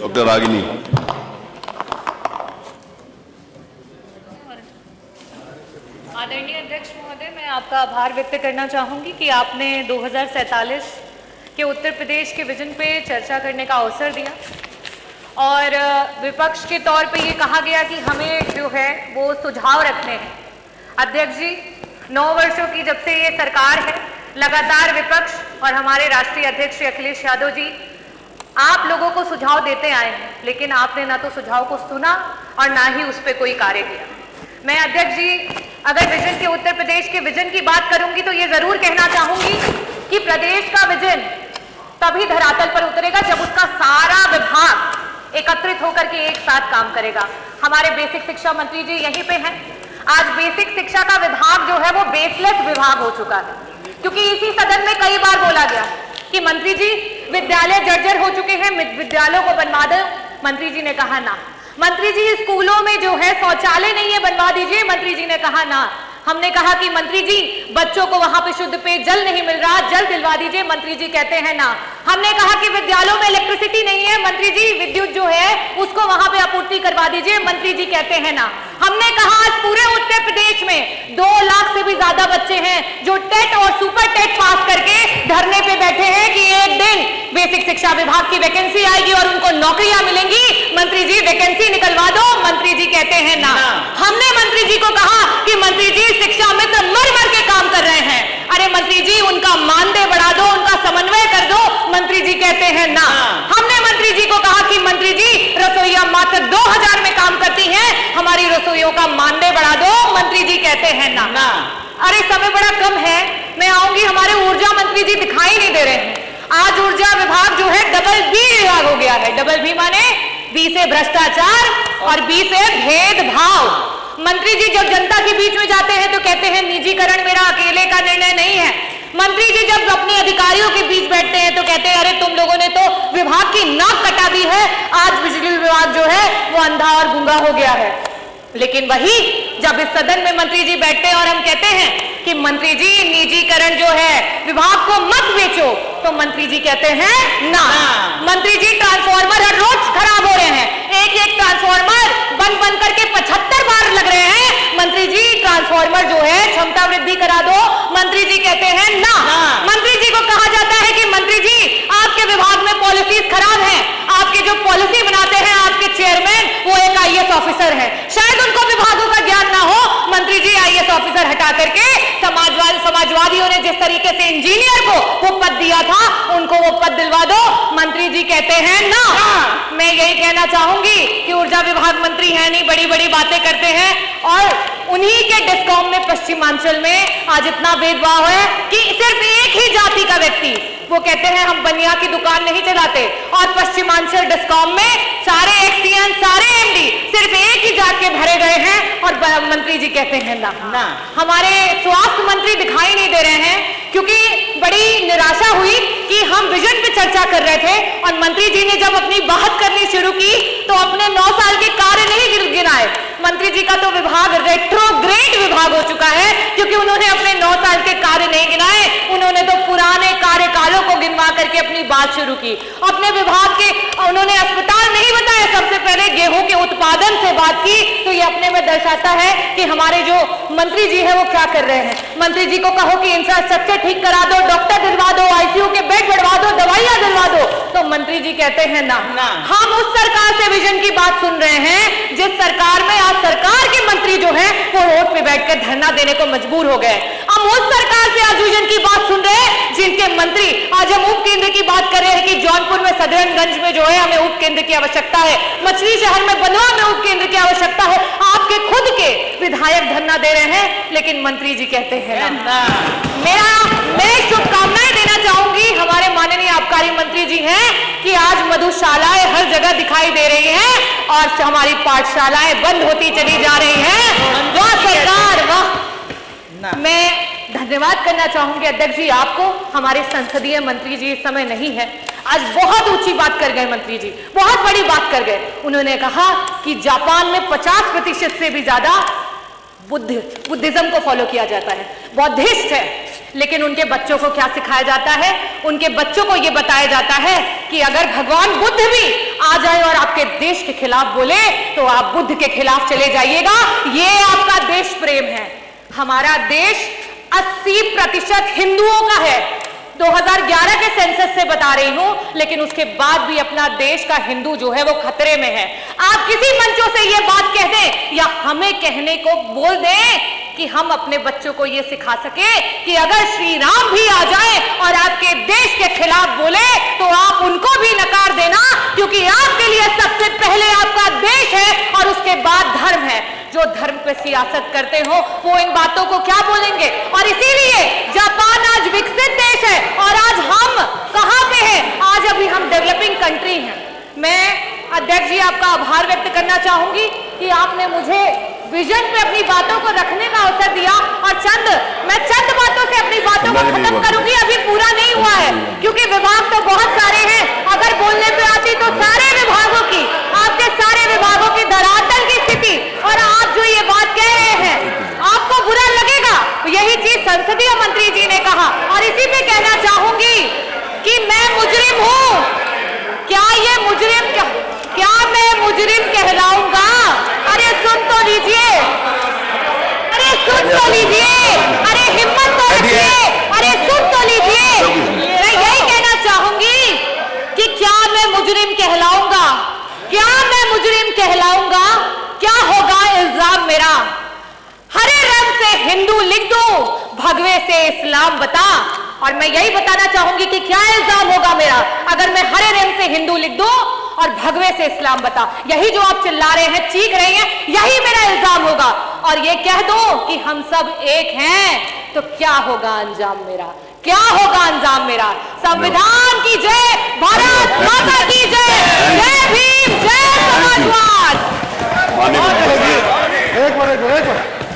Doctor Ragini. आदरणीय अध्यक्ष महोदय, मैं आपका आभार व्यक्त करना चाहूँगी कि आपने 2047 के उत्तर प्रदेश के विजन पे चर्चा करने का अवसर दिया और विपक्ष के तौर पे ये कहा गया कि हमें जो है वो सुझाव रखने हैं। अध्यक्ष जी, 9 वर्षों की जब से ये सरकार है, लगातार विपक्ष और हमारे राष्ट्रीय अध्यक्ष श्री अखिलेश यादव जी आप लोगों को सुझाव देते आए हैं, लेकिन आपने ना तो सुझाव को सुना और ना ही उस पर कोई कार्य किया। मैं अध्यक्ष जी अगर विजन के उत्तर प्रदेश के विजन की बात करूंगी तो ये जरूर कहना चाहूंगी कि प्रदेश का विजन तभी धरातल पर उतरेगा जब उसका सारा विभाग एकत्रित होकर के एक साथ काम करेगा। हमारे बेसिक शिक्षा मंत्री जी यहीं पे हैं। आज बेसिक शिक्षा का विभाग जो है वो बेसलेस विभाग हो चुका है, क्योंकि इसी सदन में कई बार बोला गया कि मंत्री जी विद्यालय जर्जर हो चुके हैं, विद्यालयों को बनवा दो। मंत्री जी ने कहा ना। मंत्री जी स्कूलों में जो है शौचालय नहीं है, बनवा दीजिए। मंत्री जी ने कहा ना। हमने कहा कि मंत्री जी बच्चों को वहां पे शुद्ध पेयजल नहीं मिल रहा, जल दिलवा दीजिए। मंत्री जी कहते हैं ना। हमने कहा कि विद्यालयों में इलेक्ट्रिसिटी नहीं है, मंत्री जी विद्युत जो है उसको वहां पे आपूर्ति करवा दीजिए। मंत्री जी कहते हैं ना। हमने कहा आज पूरे उत्तर प्रदेश में 2 लाख से भी ज्यादा बच्चे हैं जो टेट और सुपर टेट पास करके धरने पे बैठे हैं कि एक दिन बेसिक शिक्षा विभाग की वैकेंसी आएगी और उनको नौकरियां मिलेंगी। मंत्री जी वैकेंसी निकलवा दो। मंत्री जी कहते हैं ना। हमने मंत्री जी को कहा कि मंत्री जी शिक्षा मित्र मर मर के काम कर रहे हैं, अरे मंत्री जी उनका मानदेय बढ़ा दो, उनका समन्वय कर दो। मंत्री जी कहते हैं ना। हमने मंत्री जी को कहा कि मंत्री जी रसोइया मात्र 2000 में काम करती हैं, हमारी रसोइयों का मानदेय बढ़ा दो। मंत्री जी कहते हैं ना। अरे समय बड़ा कम है, मैं आऊंगी। हमारे ऊर्जा मंत्री जी दिखाई नहीं दे रहे हैं। आज ऊर्जा विभाग जो है डबल बी विभाग हो गया है। डबल बी माने बी से भ्रष्टाचार और बी से भेदभाव। मंत्री जी जब जनता के बीच में जाते हैं तो कहते हैं निजीकरण मेरा अकेले का निर्णय नहीं है। मंत्री जी जब अपने अधिकारियों के बीच बैठते हैं तो कहते हैं अरे तुम लोगों ने तो विभाग की नाक कटा दी है, आज बिजली विभाग जो है वो अंधा और गूंगा हो गया है। लेकिन वही जब इस सदन में मंत्री जी बैठते हैं और हम कहते हैं कि मंत्री जी निजीकरण जो है विभाग को मत बेचो, तो मंत्री जी कहते हैं ना। मंत्री जी ट्रांसफार्मर हर रोज खराब हो रहे हैं, एक एक ट्रांसफार्मर बन करके 75 बार लग रहे हैं। मंत्री जी ट्रांसफार्मर जो है क्षमता वृद्धि करा दो। मंत्री जी कहते हैं ना। मंत्री जी को कहा जाता है कि मंत्री जी आपके विभाग में पॉलिसीज खराब हैं, आपके जो पॉलिसी बनाते हैं आपके चेयरमैन वो एक IAS ऑफिसर है, शायद उनको विभागों का ज्ञान ना हो। मंत्री जी IAS ऑफिसर हटा करके समाजवादियों ने जिस तरीके से इंजीनियर को वो पद दिया था उनको वो पद दिलवा दो। मंत्री जी कहते हैं ना। मैं यही कहना चाहूंगी कि ऊर्जा विभाग मंत्री है नहीं, बड़ी बड़ी बातें करते हैं और उन्हीं के डिस्कॉम में पश्चिमांचल में आज इतना भेदभाव है कि सिर्फ एक ही जाति का व्यक्ति, वो कहते हैं हम बनिया की दुकान नहीं चलाते, और पश्चिमांचल डिस्कॉम में सारे एक्सीएन सारे MD सिर्फ एक ही जात के भरे गए हैं और मंत्री जी कहते हैं ना। हमारे स्वास्थ्य मंत्री दिखाई नहीं दे रहे हैं क्योंकि बड़ी निराशा हुई कि हम विजन पे चर्चा कर रहे थे और मंत्री जी ने जब अपनी बात करनी शुरू की तो अपने 9 साल के कार्य नहीं गिनाए। मंत्री जी का तो विभाग रेट्रोग्रेड विभाग हो चुका है क्योंकि उन्होंने अपने 9 साल के कार्य नहीं गिनाए, उन्होंने तो पुराने कार्यकालों को गिनवा करके अपनी बात शुरू की। अपने विभाग के उन्होंने अस्पताल नहीं बताया, सबसे पहले गेहूं के उत्पादन से बात की, तो ये अपने में दर्शाता है कि हमारे जो मंत्री जी है वो क्या कर रहे हैं। मंत्री जी को कहो कि इंफ्रास्ट्रक्चर ठीक करा दो, डॉक्टर दिलवा दो, ICU के बेड बढ़वा दो, दवाइयां दिलवा दो, तो मंत्री जी कहते हैं ना। हम उस सरकार से विजन की बात सुन रहे हैं जिस सरकार में आज सरकार के मंत्री जो है वो रोड पे बैठकर धरना देने को मजबूर हो गए। हम उस सरकार से आज विजन की बात सुन रहे हैं जिनके मंत्री आज हम उप केंद्र की बात कर रहे हैं कि जौनपुर में सदरनगंज में जो है हमें उप केंद्र की आवश्यकता है, मछली शहर में बनवा में उप केंद्र की आवश्यकता है। आपके खुद के विधायक धरना दे रहे हैं लेकिन मंत्री जी कहते हैं ना। मैं शुभकामनाएं देना चाहूंगी हमारे माननीय आबकारी मंत्री जी हैं कि आज मधुशालाएं हर जगह दिखाई दे रही हैं और हमारी पाठशालाएं बंद होती चली जा रही हैं। वाह सरकार वाह। मैं धन्यवाद करना चाहूंगी अध्यक्ष जी आपको। हमारे संसदीय मंत्री जी इस समय नहीं है, आज बहुत ऊंची बात कर गए मंत्री जी, बहुत बड़ी बात कर गए। उन्होंने कहा कि जापान में 50% से भी ज्यादा बुद्धिज्म को फॉलो किया जाता है, बौद्धिस्ट है। लेकिन उनके बच्चों को क्या सिखाया जाता है? उनके बच्चों को यह बताया जाता है कि अगर भगवान बुद्ध भी आ जाए और आपके देश के खिलाफ बोले तो आप बुद्ध के खिलाफ चले जाइएगा। ये आपका देश प्रेम है। हमारा देश 80% हिंदुओं का है। 2011 के सेंसस से बता रही हूं, लेकिन उसके बाद भी अपना देश का हिंदू जो है वो खतरे में है। आप किसी मंचों से ये बात कह दें या हमें कहने को बोल दें कि हम अपने बच्चों को ये सिखा सके कि अगर श्री राम भी आ जाए और आपके देश के खिलाफ बोले तो आप उनको भी नकार देना, क्योंकि आपके लिए सबसे पहले आपका देश है और उसके बाद धर्म है। जो धर्म पे सियासत करते हो वो इन बातों को क्या बोलेंगे? और इसीलिए जापान आज विकसित देश है और आज हम कहां पे हैं? आज अभी हम डेवलपिंग कंट्री हैं। मैं अध्यक्ष जी आपका आभार व्यक्त करना चाहूंगी कि आपने मुझे विजन पे अपनी बातों को रखने का अवसर दिया और मैं चंद बातों से अपनी बातों को खत्म करूंगी। अभी पूरा नहीं हुआ है क्योंकि विभाग तो बहुत सारे हैं। अगर बोलने पे आती तो सारे विभागों की, आपके सारे विभागों की धरातल की स्थिति, और आप जो ये बात कह रहे हैं आपको बुरा लगेगा। यही चीज संसदीय मंत्री जी ने कहा और इसी पे कहना चाहूंगी कि मैं मुजरिम हूं। क्या ये मुजरिम क्या मैं मुजरिम कहलाऊंगा? अरे सुन तो लीजिए, अरे सुन तो लीजिए, अरे हिम्मत तो रखिए, अरे सुन तो लीजिए। मैं यही कहना चाहूंगी कि क्या मैं मुजरिम कहलाऊंगा? क्या मैं मुजरिम कहलाऊंगा? क्या होगा इल्जाम मेरा? हरे रंग से हिंदू लिख दो, भगवे से इस्लाम बता। और मैं यही बताना चाहूंगी कि क्या इल्जाम होगा मेरा अगर मैं हरे रंग से हिंदू लिख दूं और भगवे से इस्लाम बता। यही जो आप चिल्ला रहे हैं, चीख रहे हैं, यही मेरा इल्जाम होगा। और ये कह दो कि हम सब एक हैं तो क्या होगा अंजाम मेरा? क्या होगा अंजाम मेरा? संविधान की जय, भारत माता की जय, जय भीम, जय समाजवाद। एक मिनट